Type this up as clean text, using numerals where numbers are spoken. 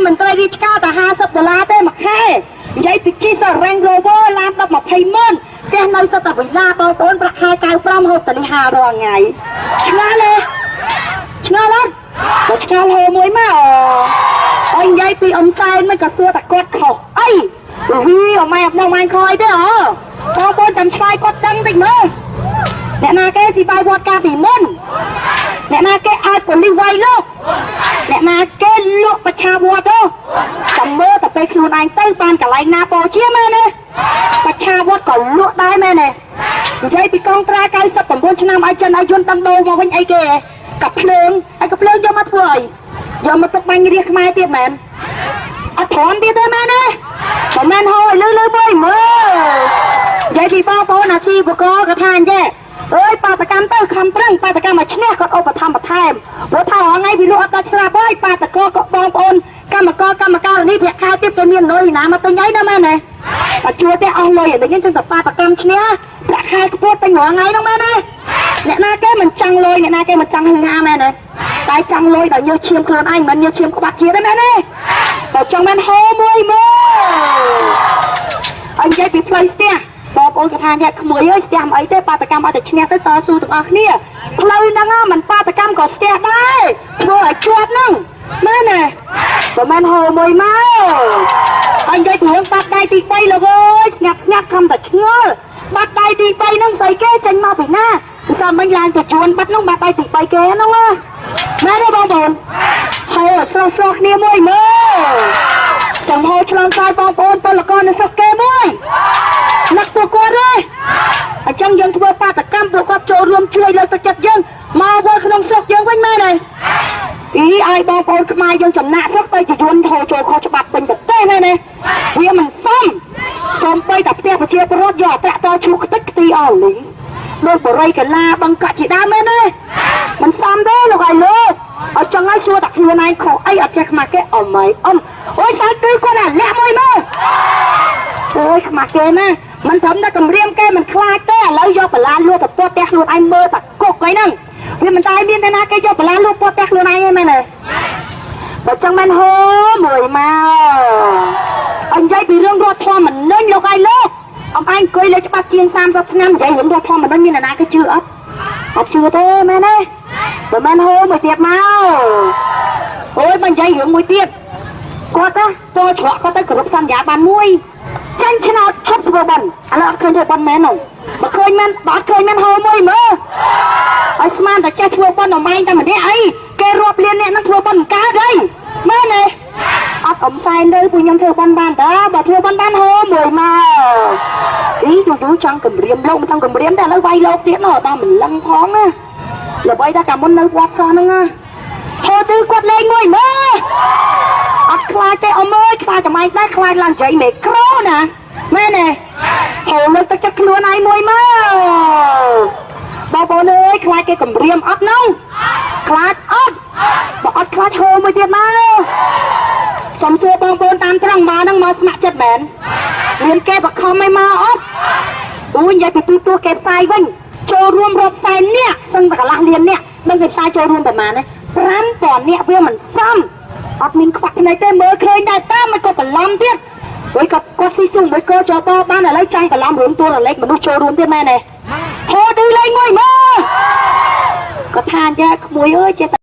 មិនត្រូវរីឆ្កោតែ$50ទេមួយខែនិយាយពីជីសរ៉េងរ៉ូវើឡាន10 20ម៉ឺនផ្ទះនៅសុទ្ធតែវិឡាបងប្អូនប្រាក់ខែ95ហូបតានេះ5រាល់ថ្ងៃឆ្ងល់ទេឆ្ងល់អត់បើឆ្ងល់ហូរមួយមកអញនិយាយពីអ៊ំសែនមិនក៏សួរតែគាត់ខុសអីវីអម៉ែអត់ដឹងម៉ែខយទេអូបងប្អូនចាំឆ្លើយគាត់ដឹងតិចមើលអ្នកណាគេស៊ីបាយវត្តកាពីមុនអ្នកណាគេឲ្យប៉ូលីសវាយលោកអ្នកណាគេលក់ប្រឆាវត្តទៅចាំមើលតែពេលខ្លួនឯងទៅបានកន្លែងណាពោជាមែនទេប្រឆាវត្តក៏លក់ដែរមែនទេនិយាយពីកងត្រា99ឆ្នាំឲ្យចិនឲ្យយន្តដឹងដូរមកវិញអីគេកាប់ភ្លើងហើយកភ្លើងយកមកធ្វើអីយកមកទុកបាញ់រាជខ្មែរទៀតមែនអត់ធន់ទៀតទេមែនទេបើមែនហូរឲ្យលឺមួយមើលនិយាយពីបងប្អូនអាជីវករក៏ថាអញ្ចឹងអើយបាតកម្មទៅខំប្រឹងបាតកម្មមកឈ្នះគាត់ឧបត្ថម្ភបន្ថែមព្រោះថាហងៃវាលក់អត់ដាច់ស្រាប់ហើយបាតកោក៏បងប្អូនកម្មការនេះប្រាក់ខែទៀតគេមានលុយណាមកទិញអីណាមែនទេតែជួទេអស់លុយតែយើងចឹងតែបាតកម្មឈ្នះប្រាក់ខែខ្ពស់ទិញរាល់ថ្ងៃហ្នឹងមែនទេអ្នកណាគេមិនចង់លុយអ្នកណាគេមិនចង់ហឹងហាមែនទេតែចង់លុយដល់ញើសឈាមខ្លួនឯងមិនញើសឈាមក្បាត់ជាតិទេមែនទេតែចង់មែនហូរមួយមើលអញនិយាយពីផ្លូវស្ទះបងប្អូនក៏ថាញ៉ាក់ក្មួយអើយស្ទះមិនអីទេបាតកម្មអត់តែឈ្នះទៅតស៊ូទាំងអស់គ្នាផ្លូវហ្នឹងមិនបាតកម្មក៏ស្ទះដែរធ្វើឲ្យជាប់ហ្នឹងមែនទេបើមិនហូរមួយមកអញនិយាយពីរឿងបាត់ដៃទី3លោកអើយស្ងាត់ខំតែឆ្ងល់បាត់ដៃទី3ហ្នឹងស្អីគេចេញមកពីណាពិសាមិញឡើងទៅជួនបាត់ហ្នឹងបាត់ដៃទី3គេហ្នឹងមែនទេបងប្អូនហូរស្រស់គ្នាមួយមើលចាំហូរឆ្លងកាយបងប្អូនពលករនៅស្រុកគេមួយណាក់ពួកគាត់ទេអញ្ចឹងយើងធ្វើបាតកម្មពួកគាត់ចូលរួមជួយលើកទឹកចិត្តយើងមកធ្វើក្នុងស្រុកយើងវិញមែនទេអីឲ្យបងប្អូនខ្មែរយើងចំណាក់ស្រុកទៅជាយន្តហូរចូលខុសច្បាប់ពេញប្រទេសមែនទេវាមិនសមបីតែផ្ទះប្រជាពលរដ្ឋយកអត្រាតឈូខ្ទេចខ្ទីអស់លីលោកបរិយកលាបឹងកាក់ជាដើមមែនទេមិនសមទេលោកឲ្យលោកអញ្ចឹងឲ្យសួរតែខ្លួនឯងខុសអីអត់ចេះខ្មាស់គេអមអូយស្អីគឺគាត់អាលាក់មួយមើលអូយខ្មាស់គេណាមិនត្រឹមតែគម្រាមគេមិនខ្លាចទេឥឡូវយកបលាលួចទៅពត់ផ្ទះខ្លួនឯងមើលតែគុកអីហ្នឹងវាមិនតែមានតែណាគេយកបលាលួចពត់ផ្ទះខ្លួនឯងទេមែនទេបើចឹងមិនហូមួយមកអញ្ចឹងពីរឿងរដ្ឋធម្មនុញ្ញលោកឲ្យលោកអមឯងអង្គុយលើច្បាប់ជាង30ឆ្នាំនិយាយរឿងរដ្ឋធម្មនុញ្ញមានអ្នកណាគេជឿអត់ជឿទេមែនទេបើមិនហូមួយទៀតមកអូយបើនិយាយរឿងមួយទៀតគាត់ចូលច្រកគាត់ទៅគ្រប់សន្យាបានមួយចាញ់ឆ្នោតឈប់ធ្វើបន់ឥឡូវអត់ឃើញធ្វើបន់មែននោះបើឃើញមែនបើអត់ឃើញមែនហូរមួយមើលឲ្យស្មានតែចេះធ្វើបន់អមឯងតែម្នាក់អីគេរាប់លានអ្នកនឹងធ្វើបន់កើតអីមែនទេអត់អ៊ំសែនទៅពួកខ្ញុំធ្វើបន់បានតើបើធ្វើបន់បានហូរមួយមកអីយូរចង់គម្រាមលោកមិនចង់គម្រាមតែឥឡូវវាយលោកទៀតនោះតាមមិនលឹងផងណាល្បីថាកាលមុននៅវត្តសោះហ្នឹងណាហូរទៅគាត់លេងមួយមើលអត់ខ្លាចទេអ៊ំអើយខ្លាចចាំឯងដែរខ្លាចឡើងចៃមេក្រូណាមែនទេហូរលើកទឹកចិត្តខ្លួនឯងមួយមើលបងប្អូនអើយខ្លាចគេគម្រាមអត់នោះខ្លាចអត់បើអត់ខ្លាចហូរមួយទៀតមកសុំសួរបងប្អូនតាមត្រង់មកហ្នឹងមកស្ម័គ្រចិត្តមែនមានគេបខំឲ្យមកអត់អូយនិយាយពីទូគេផ្សាយវិញចូលរួមរាប់សែននាក់សឹងតែកន្លះលាននាក់នឹងគេផ្សាយចូលរួមប្រហែលណា5000នាក់វាមិនសមអត់មានខ្វះណៃទេមើលឃើញដែរតាមមិនក៏បន្លំទៀតព្រោះគាត់ស៊ីស៊ូមួយក៏ចូលបបានឥឡូវចាញ់បន្លំរឿងទួលលេខមនុស្សចូលរួមទៀតមែនទេហូរឌឺលេងមួយមើលគាត់ថាអញ្ចឹងក្មួយអើយចេះ